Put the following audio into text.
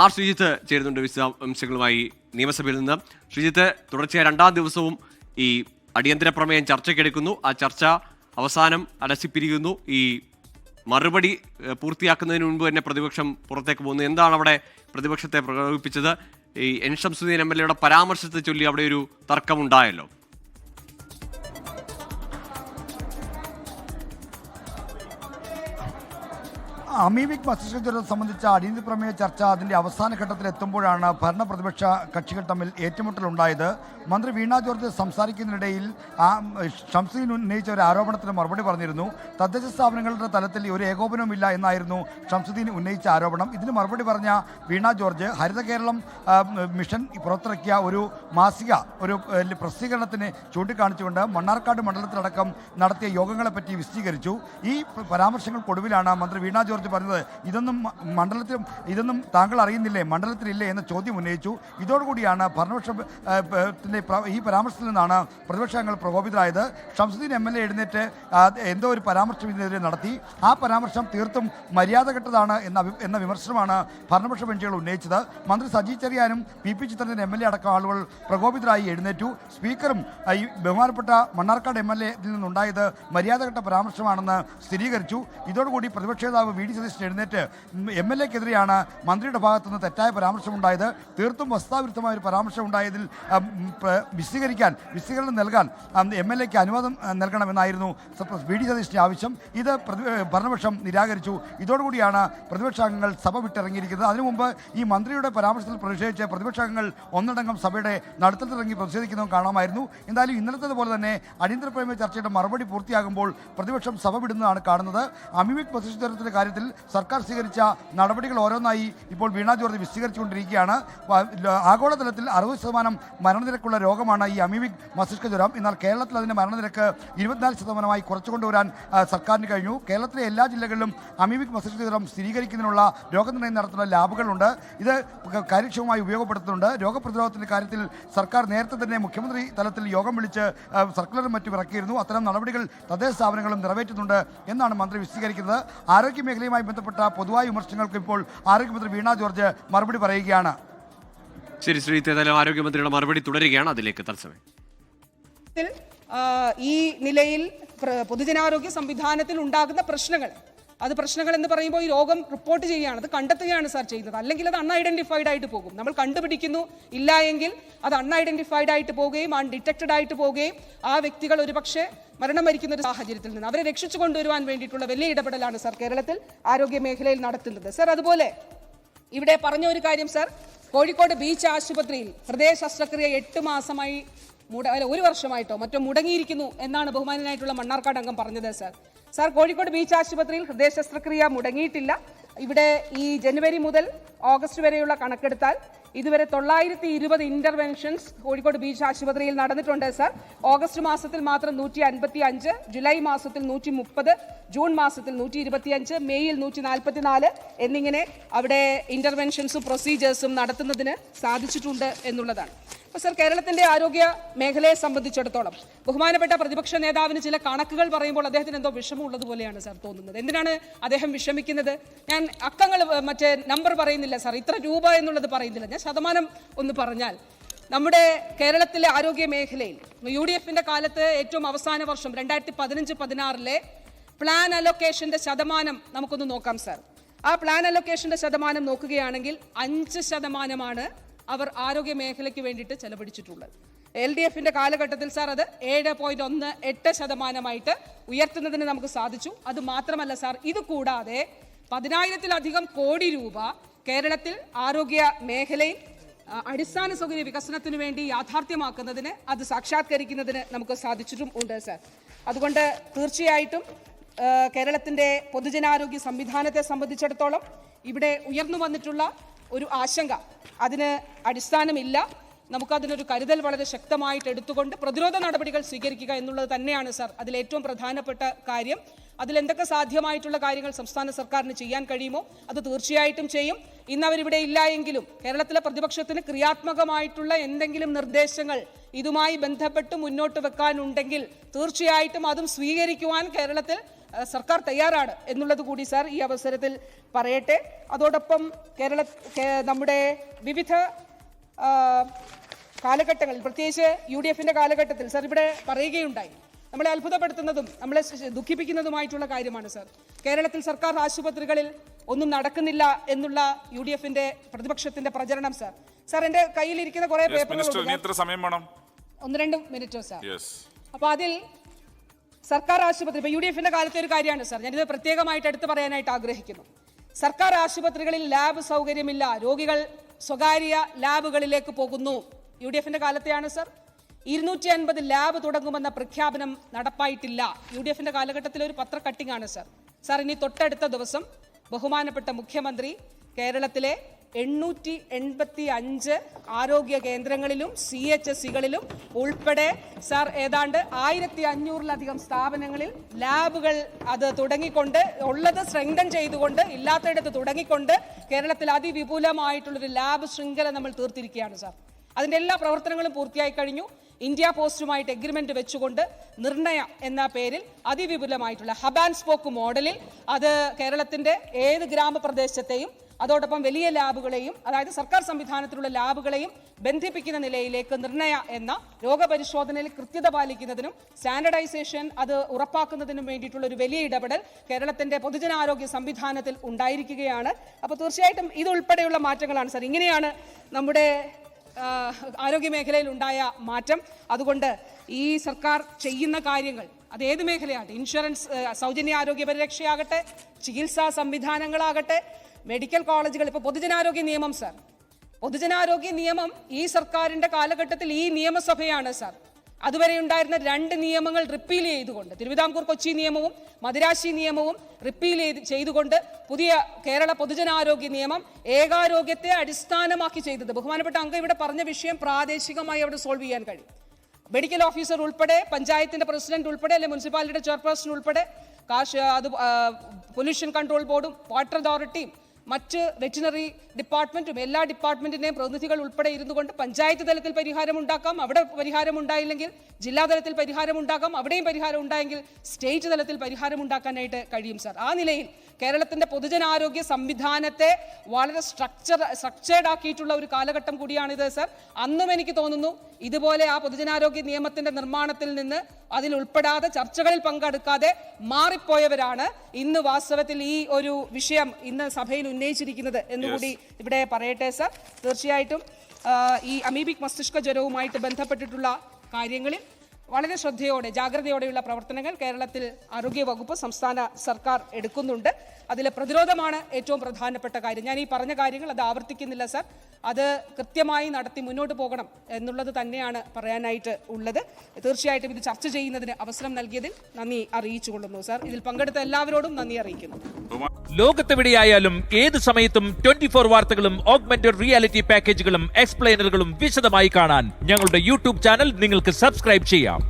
R Sreejith ചേരുന്നുണ്ട് വിശദാംശങ്ങളുമായി നിയമസഭയിൽ നിന്ന്. ശ്രീജിത്ത്, തുടർച്ചയായ രണ്ടാം ദിവസവും ഈ അടിയന്തര പ്രമേയം ചർച്ചയ്ക്കെടുക്കുന്നു. ആ ചർച്ച അവസാനം അലസിപ്പിരിക്കുന്നു. ഈ മറുപടി പൂർത്തിയാക്കുന്നതിന് മുൻപ് തന്നെ പ്രതിപക്ഷം പുറത്തേക്ക് പോകുന്നു. എന്താണ് അവിടെ പ്രതിപക്ഷത്തെ പ്രകോപിപ്പിച്ചത്? ഈ എൻ ശംസുദ്ദീൻ MLA യുടെ പരാമർശത്തെ ചൊല്ലി അവിടെ ഒരു തർക്കമുണ്ടായല്ലോ. അമീബിക് മസ്തിഷ്ക ജ്വരം സംബന്ധിച്ച അടിയന്തര പ്രമേയ ചർച്ച അതിൻ്റെ അവസാന ഘട്ടത്തിൽ എത്തുമ്പോഴാണ് ഭരണ പ്രതിപക്ഷ കക്ഷികൾ തമ്മിൽ ഏറ്റുമുട്ടലുണ്ടായത്. മന്ത്രി വീണ ജോർജ് സംസാരിക്കുന്നതിനിടയിൽ ഷംസുദ്ദീൻ ഉന്നയിച്ച ഒരു ആരോപണത്തിന് മറുപടി പറഞ്ഞിരുന്നു. തദ്ദേശ സ്ഥാപനങ്ങളുടെ തലത്തിൽ ഒരു ഏകോപനവുമില്ല എന്നായിരുന്നു ഷംസുദ്ദീൻ ഉന്നയിച്ച ആരോപണം. ഇതിന് മറുപടി പറഞ്ഞ വീണ ജോർജ് ഹരിത കേരളം മിഷൻ പുറത്തിറക്കിയ ഒരു മാസിക ഒരു പ്രസിദ്ധീകരണത്തിന് ചൂണ്ടിക്കാണിച്ചുകൊണ്ട് മണ്ണാർക്കാട് മണ്ഡലത്തിലടക്കം നടത്തിയ യോഗങ്ങളെപ്പറ്റി വിശദീകരിച്ചു. ഈ പരാമർശങ്ങൾക്കൊടുവിലാണ് മന്ത്രി വീണ ജോർജ് പറഞ്ഞത് ഇതൊന്നും താങ്കൾ അറിയുന്നില്ലേ, മണ്ഡലത്തിലില്ലേ എന്ന ചോദ്യം ഉന്നയിച്ചു. ഇതോടുകൂടിയാണ് ഭരണപക്ഷത്തിന്റെ ഈ പരാമർശത്തിൽ നിന്നാണ് പ്രതിപക്ഷങ്ങൾ പ്രകോപിതരായത്. ഷംസുദ്ദീൻ MLA എഴുന്നേറ്റ് എന്തോ ഒരു പരാമർശം ഇതിനെതിരെ നടത്തി. ആ പരാമർശം തീർത്തും മര്യാദകെട്ടതാണ് എന്ന വിമർശനമാണ് ഭരണപക്ഷ ബെഞ്ചുകൾ ഉന്നയിച്ചത്. മന്ത്രി സജി ചെറിയാനും PP ചിത്രരഞ്ജൻ MLA അടക്കം ആളുകൾ പ്രകോപിതരായി എഴുന്നേറ്റു. സ്പീക്കറും ഈ ബഹുമാനപ്പെട്ട മണ്ണാർക്കാട് MLA യിൽ നിന്നുണ്ടായത് മര്യാദകെട്ട പരാമർശമാണെന്ന് സ്ഥിരീകരിച്ചു. ഇതോടുകൂടി പ്രതിപക്ഷ നേതാവ് VD സതീശൻ എഴുന്നേറ്റ് MLA-ക്കെതിരെയാണ് മന്ത്രിയുടെ ഭാഗത്തുനിന്ന് തെറ്റായ പരാമർശമുണ്ടായത്, തീർത്തും വസ്തുതാവിരുദ്ധമായ ഒരു പരാമർശം ഉണ്ടായതിൽ വിശദീകരണം നൽകാൻ MLA-ക്ക് അനുവാദം നൽകണമെന്നായിരുന്നു VD സതീശന്റെ ആവശ്യം. ഇത് ഭരണപക്ഷം നിരാകരിച്ചു. ഇതോടുകൂടിയാണ് പ്രതിപക്ഷാംഗങ്ങൾ സഭ വിട്ടിറങ്ങിയിരിക്കുന്നത്. അതിനു മുമ്പ് ഈ മന്ത്രിയുടെ പരാമർശത്തിൽ പ്രതിഷേധിച്ച് പ്രതിപക്ഷാംഗങ്ങൾ ഒന്നടങ്കം സഭയുടെ നടുത്തത്തിലിറങ്ങി പ്രതിഷേധിക്കുന്നതും കാണാമായിരുന്നു. എന്തായാലും ഇന്നലത്തേതുപോലെ തന്നെ അടിയന്തര പ്രമേയ ചർച്ചയുടെ മറുപടി പൂർത്തിയാകുമ്പോൾ പ്രതിപക്ഷം സഭ വിടുന്നതാണ് കാണുന്നത്. അമീബിക് മസ്തിഷ്ക ജ്വരത്തിന്റെ കാര്യത്തിൽ സർക്കാർ സ്വീകരിച്ച നടപടികൾ ഓരോന്നായി ഇപ്പോൾ വീണ ജോർജ് വിശദീകരിച്ചുകൊണ്ടിരിക്കുകയാണ്. ആഗോളതലത്തിൽ 60% മരണനിരക്കുള്ള രോഗമാണ് ഈ അമീബിക് മസ്തിഷ്ക ജ്വരം. എന്നാൽ കേരളത്തിൽ അതിൻ്റെ മരണനിരക്ക് 24% കുറച്ചുകൊണ്ടുവരാൻ സർക്കാരിന് കഴിഞ്ഞു. കേരളത്തിലെ എല്ലാ ജില്ലകളിലും അമീബിക് മസ്തിഷ്ക ജ്വരം സ്ഥിരീകരിക്കുന്നതിനുള്ള രോഗനിർണയം നടത്തുന്ന ലാബുകളുണ്ട്. ഇത് കാര്യക്ഷമമായി ഉപയോഗപ്പെടുത്തുന്നുണ്ട്. രോഗപ്രതിരോധത്തിൻ്റെ കാര്യത്തിൽ സർക്കാർ നേരത്തെ തന്നെ മുഖ്യമന്ത്രി തലത്തിൽ യോഗം വിളിച്ച് സർക്കുലറും മറ്റും ഇറക്കിയിരുന്നു. അത്തരം നടപടികൾ തദ്ദേശ സ്ഥാപനങ്ങളും നിറവേറ്റുന്നുണ്ട് എന്നാണ് മന്ത്രി വിശദീകരിക്കുന്നത്. ആരോഗ്യ മേഖലയുമായി ബന്ധപ്പെട്ട പൊതുവായ വിമർശനങ്ങൾക്ക് ഇപ്പോൾ ആരോഗ്യമന്ത്രി വീണ ജോർജ് മറുപടി പറയുകയാണ്. ശരി ശ്രീജിത്ത്, ഏതായാലും ആരോഗ്യമന്ത്രിയുടെ മറുപടി തുടരുകയാണ്. അതിലേക്ക് തത്സമയം ഈ നിലയിൽ പൊതുജനാരോഗ്യ സംവിധാനത്തിൽ ഉണ്ടാകുന്ന പ്രശ്നങ്ങൾ എന്ന് പറയുമ്പോൾ ഈ രോഗം റിപ്പോർട്ട് ചെയ്യുകയാണ്, അത് കണ്ടെത്തുകയാണ് സാർ ചെയ്യുന്നത്. അല്ലെങ്കിൽ അത് അൺഐഡന്റിഫൈഡ് ആയിട്ട് പോകും. നമ്മൾ കണ്ടുപിടിക്കുന്നു, ഇല്ല എങ്കിൽ അത് അൺഐഡന്റിഫൈഡ് ആയിട്ട് പോവുകയും അൺഡിറ്റക്റ്റഡ് ആയിട്ട് പോവുകയും ആ വ്യക്തികൾ ഒരുപക്ഷെ മരണം വരിക്കുന്ന ഒരു സാഹചര്യത്തിൽ നിന്ന് അവരെ രക്ഷിച്ചു കൊണ്ടുവരുവാൻ വേണ്ടിയിട്ടുള്ള വലിയ ഇടപെടലാണ് സാർ കേരളത്തിൽ ആരോഗ്യ മേഖലയിൽ നടത്തുന്നത്. സാർ അതുപോലെ ഇവിടെ പറഞ്ഞ ഒരു കാര്യം സാർ, കോഴിക്കോട് ബീച്ച് ആശുപത്രിയിൽ ഹൃദയ ശസ്ത്രക്രിയ 8 മാസമായി 1 വർഷമായിട്ടോ മറ്റോ മുടങ്ങിയിരിക്കുന്നു എന്നാണ് ബഹുമാനായിട്ടുള്ള മണ്ണാർക്കാട് അംഗം പറഞ്ഞത്. സാർ കോഴിക്കോട് ബീച്ച് ആശുപത്രിയിൽ ഹൃദയ ശസ്ത്രക്രിയ മുടങ്ങിയിട്ടില്ല. ഇവിടെ ഈ ജനുവരി മുതൽ ഓഗസ്റ്റ് വരെയുള്ള കണക്കെടുത്താൽ ഇതുവരെ 920 ഇന്റർവെൻഷൻസ് കോഴിക്കോട് ബീച്ച് ആശുപത്രിയിൽ നടന്നിട്ടുണ്ട് സാർ. ഓഗസ്റ്റ് മാസത്തിൽ മാത്രം 155, ജൂലൈ മാസത്തിൽ 130, ജൂൺ മാസത്തിൽ 125, മെയ്യിൽ 144 എന്നിങ്ങനെ അവിടെ ഇന്റർവെൻഷൻസും പ്രൊസീജിയേഴ്സും നടത്തുന്നതിന് സാധിച്ചിട്ടുണ്ട് എന്നുള്ളതാണ്. അപ്പോൾ സർ, കേരളത്തിന്റെ ആരോഗ്യ മേഖലയെ സംബന്ധിച്ചിടത്തോളം ബഹുമാനപ്പെട്ട പ്രതിപക്ഷ നേതാവിന് ചില കണക്കുകൾ പറയുമ്പോൾ അദ്ദേഹത്തിന് എന്തോ വിഷമമുള്ളതുപോലെയാണ് സാർ തോന്നുന്നത്. എന്തിനാണ് അദ്ദേഹം വിഷമിക്കുന്നത്? ഞാൻ അക്കങ്ങൾ മറ്റേ നമ്പർ പറയുന്നില്ല സാർ, ഇത്ര രൂപ എന്നുള്ളത് പറയുന്നില്ല. ഞാൻ ശതമാനം ഒന്ന് പറഞ്ഞാൽ, നമ്മുടെ കേരളത്തിലെ ആരോഗ്യ മേഖലയിൽ UDF-ന്റെ കാലത്ത് ഏറ്റവും അവസാന വർഷം 2015-16 പ്ലാൻ അലൊക്കേഷന്റെ ശതമാനം നമുക്കൊന്ന് നോക്കാം സാർ. ആ പ്ലാൻ അലൊക്കേഷന്റെ ശതമാനം നോക്കുകയാണെങ്കിൽ 5% അവർ ആരോഗ്യ മേഖലയ്ക്ക് വേണ്ടിയിട്ട് ചെലവഴിച്ചിട്ടുള്ളത്. LDF-ന്റെ കാലഘട്ടത്തിൽ സാർ അത് 7.18% ഉയർത്തുന്നതിന് നമുക്ക് സാധിച്ചു. അത് മാത്രമല്ല സാർ, ഇത് കൂടാതെ 10,000-ലധികം കോടി രൂപ കേരളത്തിൽ ആരോഗ്യ മേഖലയിൽ അടിസ്ഥാന സൗകര്യ വികസനത്തിന് വേണ്ടി യാഥാർത്ഥ്യമാക്കുന്നതിന്, അത് സാക്ഷാത്കരിക്കുന്നതിന് നമുക്ക് സാധിച്ചിട്ടും ഉണ്ട് സാർ. അതുകൊണ്ട് തീർച്ചയായിട്ടും കേരളത്തിൻ്റെ പൊതുജനാരോഗ്യ സംവിധാനത്തെ സംബന്ധിച്ചിടത്തോളം ഇവിടെ ഉയർന്നു വന്നിട്ടുള്ള ഒരു ആശങ്ക, അതിന് അടിസ്ഥാനമില്ല. നമുക്കതിനൊരു കരുതൽ വളരെ ശക്തമായിട്ട് എടുത്തുകൊണ്ട് പ്രതിരോധ നടപടികൾ സ്വീകരിക്കുക എന്നുള്ളത് തന്നെയാണ് സാർ അതിലേറ്റവും പ്രധാനപ്പെട്ട കാര്യം. അതിലെന്തൊക്കെ സാധ്യമായിട്ടുള്ള കാര്യങ്ങൾ സംസ്ഥാന സർക്കാരിന് ചെയ്യാൻ കഴിയുമോ അത് തീർച്ചയായിട്ടും ചെയ്യും. ഇന്നവരിവിടെ ഇല്ല എങ്കിലും കേരളത്തിലെ പ്രതിപക്ഷത്തിന് ക്രിയാത്മകമായിട്ടുള്ള എന്തെങ്കിലും നിർദ്ദേശങ്ങൾ ഇതുമായി ബന്ധപ്പെട്ട് മുന്നോട്ട് വെക്കാനുണ്ടെങ്കിൽ തീർച്ചയായിട്ടും അതും സ്വീകരിക്കുവാൻ കേരളത്തിൽ സർക്കാർ തയ്യാറാണ് എന്നുള്ളത് കൂടി സാർ ഈ അവസരത്തിൽ പറയട്ടെ. അതോടൊപ്പം നമ്മുടെ വിവിധ കാലഘട്ടങ്ങളിൽ, പ്രത്യേകിച്ച് UDF-ന്റെ കാലഘട്ടത്തിൽ സാർ ഇവിടെ പറയുകയുണ്ടായി, നമ്മളെ അത്ഭുതപ്പെടുത്തുന്നതും നമ്മളെ ദുഃഖിപ്പിക്കുന്നതുമായിട്ടുള്ള കാര്യമാണ് സാർ. കേരളത്തിൽ സർക്കാർ ആശുപത്രികളിൽ ഒന്നും നടക്കുന്നില്ല എന്നുള്ള UDF-ന്റെ പ്രതിപക്ഷത്തിന്റെ പ്രചരണം സാർ. സാർ എന്റെ കയ്യിലിരിക്കുന്ന കുറെ പേപ്പറുകൾ, 1-2 മിനിറ്റോ സാർ. അപ്പൊ അതിൽ സർക്കാർ ആശുപത്രി, ഇപ്പൊ UDF-ന്റെ കാലത്തെ ഒരു കാര്യമാണ് സാർ, ഞാനിത് പ്രത്യേകമായിട്ട് എടുത്തു പറയാനായിട്ട് ആഗ്രഹിക്കുന്നു. സർക്കാർ ആശുപത്രികളിൽ ലാബ് സൗകര്യമില്ല, രോഗികൾ സ്വകാര്യ ലാബുകളിലേക്ക് പോകുന്നു. UDF-ന്റെ കാലത്തെയാണ് സാർ. 250 ലാബ് തുടങ്ങുമെന്ന പ്രഖ്യാപനം നടപ്പായിട്ടില്ല. UDF-ന്റെ കാലഘട്ടത്തിലെ ഒരു പത്ര കട്ടിംഗ് ആണ് സാർ. സാർ ഇനി തൊട്ടടുത്ത ദിവസം ബഹുമാനപ്പെട്ട മുഖ്യമന്ത്രി കേരളത്തിലെ 885 ആരോഗ്യ കേന്ദ്രങ്ങളിലും CHSകളിലും ഉൾപ്പെടെ സാർ ഏതാണ്ട് 1500-ലധികം സ്ഥാപനങ്ങളിൽ ലാബുകൾ അത് തുടങ്ങിക്കൊണ്ട്, ഉള്ളത് സ്ട്രെങ്തൻ ചെയ്തുകൊണ്ട്, ഇല്ലാത്തയിടത്ത് തുടങ്ങിക്കൊണ്ട് കേരളത്തിൽ അതിവിപുലമായിട്ടുള്ളൊരു ലാബ് ശൃംഖല നമ്മൾ തീർത്തിരിക്കുകയാണ് സാർ. അതിൻ്റെ എല്ലാ പ്രവർത്തനങ്ങളും പൂർത്തിയായി കഴിഞ്ഞു. ഇന്ത്യ പോസ്റ്റുമായിട്ട് എഗ്രിമെന്റ് വെച്ചുകൊണ്ട് നിർണയ എന്ന പേരിൽ അതിവിപുലമായിട്ടുള്ള ഹബ് ആൻഡ് സ്പോക്ക് മോഡലിൽ അത് കേരളത്തിന്റെ ഏത് ഗ്രാമപ്രദേശത്തെയും അതോടൊപ്പം വലിയ ലാബുകളെയും, അതായത് സർക്കാർ സംവിധാനത്തിലുള്ള ലാബുകളെയും ബന്ധിപ്പിക്കുന്ന നിലയിലേക്ക് നിർണയ എന്ന രോഗപരിശോധനയിൽ കൃത്യത പാലിക്കുന്നതിനും സ്റ്റാൻഡർഡൈസേഷൻ അത് ഉറപ്പാക്കുന്നതിനും വേണ്ടിയിട്ടുള്ള ഒരു വലിയ ഇടപെടൽ കേരളത്തിന്റെ പൊതുജനാരോഗ്യ സംവിധാനത്തിൽ ഉണ്ടായിരിക്കുകയാണ്. അപ്പോൾ തീർച്ചയായിട്ടും ഇതുൾപ്പെടെയുള്ള മാറ്റങ്ങളാണ് സാർ. ഇങ്ങനെയാണ് നമ്മുടെ ആരോഗ്യ മേഖലയിൽ ഉണ്ടായ മാറ്റം. അതുകൊണ്ട് ഈ സർക്കാർ ചെയ്യുന്ന കാര്യങ്ങൾ അത് ഏത് മേഖലയാകട്ടെ, ഇൻഷുറൻസ്, സൗജന്യ ആരോഗ്യ പരിരക്ഷയാകട്ടെ, ചികിത്സാ സംവിധാനങ്ങളാകട്ടെ, മെഡിക്കൽ കോളേജുകൾ, ഇപ്പോൾ പൊതുജനാരോഗ്യ നിയമം സാർ, പൊതുജനാരോഗ്യ നിയമം ഈ സർക്കാരിന്റെ കാലഘട്ടത്തിൽ ഈ നിയമസഭയാണ് സാർ അതുവരെ ഉണ്ടായിരുന്ന 2 നിയമങ്ങൾ റിപ്പീൽ ചെയ്തുകൊണ്ട്, തിരുവിതാംകൂർ കൊച്ചി നിയമവും മദിരാശി നിയമവും റിപ്പീൽ ചെയ്തുകൊണ്ട് പുതിയ കേരള പൊതുജനാരോഗ്യ നിയമം ഏകാരോഗ്യത്തെ അടിസ്ഥാനമാക്കി ചെയ്തത്. ബഹുമാനപ്പെട്ട അംഗം ഇവിടെ പറഞ്ഞ വിഷയം പ്രാദേശികമായി അവിടെ സോൾവ് ചെയ്യാൻ കഴിയും. മെഡിക്കൽ ഓഫീസർ ഉൾപ്പെടെ, പഞ്ചായത്തിന്റെ പ്രസിഡന്റ് ഉൾപ്പെടെ, അല്ലെങ്കിൽ മുനിസിപ്പാലിറ്റിയുടെ ചെയർപേഴ്സൺ ഉൾപ്പെടെ, പൊല്യൂഷൻ കൺട്രോൾ ബോർഡും വാട്ടർ അതോറിറ്റിയും മറ്റ് വെറ്റിനറി ഡിപ്പാർട്ട്മെന്റും എല്ലാ ഡിപ്പാർട്ട്മെന്റിന്റെയും പ്രതിനിധികൾ ഉൾപ്പെടെ ഇരുന്നുകൊണ്ട് പഞ്ചായത്ത് തലത്തിൽ പരിഹാരം ഉണ്ടാക്കാം, അവിടെ പരിഹാരം ഉണ്ടായില്ലെങ്കിൽ ജില്ലാ തലത്തിൽ പരിഹാരം ഉണ്ടാക്കാം, അവിടെയും പരിഹാരം ഉണ്ടായെങ്കിൽ സ്റ്റേറ്റ് തലത്തിൽ പരിഹാരം ഉണ്ടാക്കാനായിട്ട് കഴിയും സാർ. ആ നിലയിൽ കേരളത്തിന്റെ പൊതുജനാരോഗ്യ സംവിധാനത്തെ വളരെ സ്ട്രക്ചേർഡ് ആക്കിയിട്ടുള്ള ഒരു കാലഘട്ടം കൂടിയാണിത് സാർ. അന്നും എനിക്ക് തോന്നുന്നു ഇതുപോലെ ആ പൊതുജനാരോഗ്യ നിയമത്തിന്റെ നിർമ്മാണത്തിൽ നിന്ന് അതിൽ ഉൾപ്പെടാതെ ചർച്ചകളിൽ പങ്കെടുക്കാതെ മാറിപ്പോയവരാണ് ഇന്ന് വാസ്തവത്തിൽ ഈ ഒരു വിഷയം ഇന്ന് സഭയിൽ ഉന്നയിച്ചിരിക്കുന്നത് എന്നുകൂടി ഇവിടെ പറയട്ടെ സാർ. തീർച്ചയായിട്ടും ഈ അമീബിക് മസ്തിഷ്ക ജ്വരവുമായിട്ട് ബന്ധപ്പെട്ടിട്ടുള്ള കാര്യങ്ങളിൽ വളരെ ശ്രദ്ധയോടെ, ജാഗ്രതയോടെയുള്ള പ്രവർത്തനങ്ങൾ കേരളത്തിൽ ആരോഗ്യ വകുപ്പ്, സംസ്ഥാന സർക്കാർ എടുക്കുന്നുണ്ട്. അതിൽ പ്രതിരോധമാണ് ഏറ്റവും പ്രധാനപ്പെട്ട കാര്യം. ഞാൻ ഈ പറഞ്ഞ കാര്യങ്ങൾ അത് ആവർത്തിക്കുന്നില്ല സാർ. അത് കൃത്യമായി നടത്തി മുന്നോട്ട് പോകണം എന്നുള്ളത് തന്നെയാണ് പറയാനായിട്ട് ഉള്ളത്. തീർച്ചയായിട്ടും ഇത് ചർച്ച ചെയ്യുന്നതിന് അവസരം നൽകിയതിൽ നന്ദി അറിയിച്ചുകൊള്ളുന്നു സാർ. ഇതിൽ പങ്കെടുത്ത എല്ലാവരോടും നന്ദി അറിയിക്കുന്നു. ലോകത്തെവിടെയായാലും ഏത് സമയത്തും 24 വാർത്തകളും ഓഗ്മെന്റഡ് റിയാലിറ്റി പാക്കേജുകളും എക്സ്പ്ലെയിനറുകളും വിശദമായി കാണാൻ ഞങ്ങളുടെ യൂട്യൂബ് ചാനൽ നിങ്ങൾക്ക് സബ്സ്ക്രൈബ് ചെയ്യാം.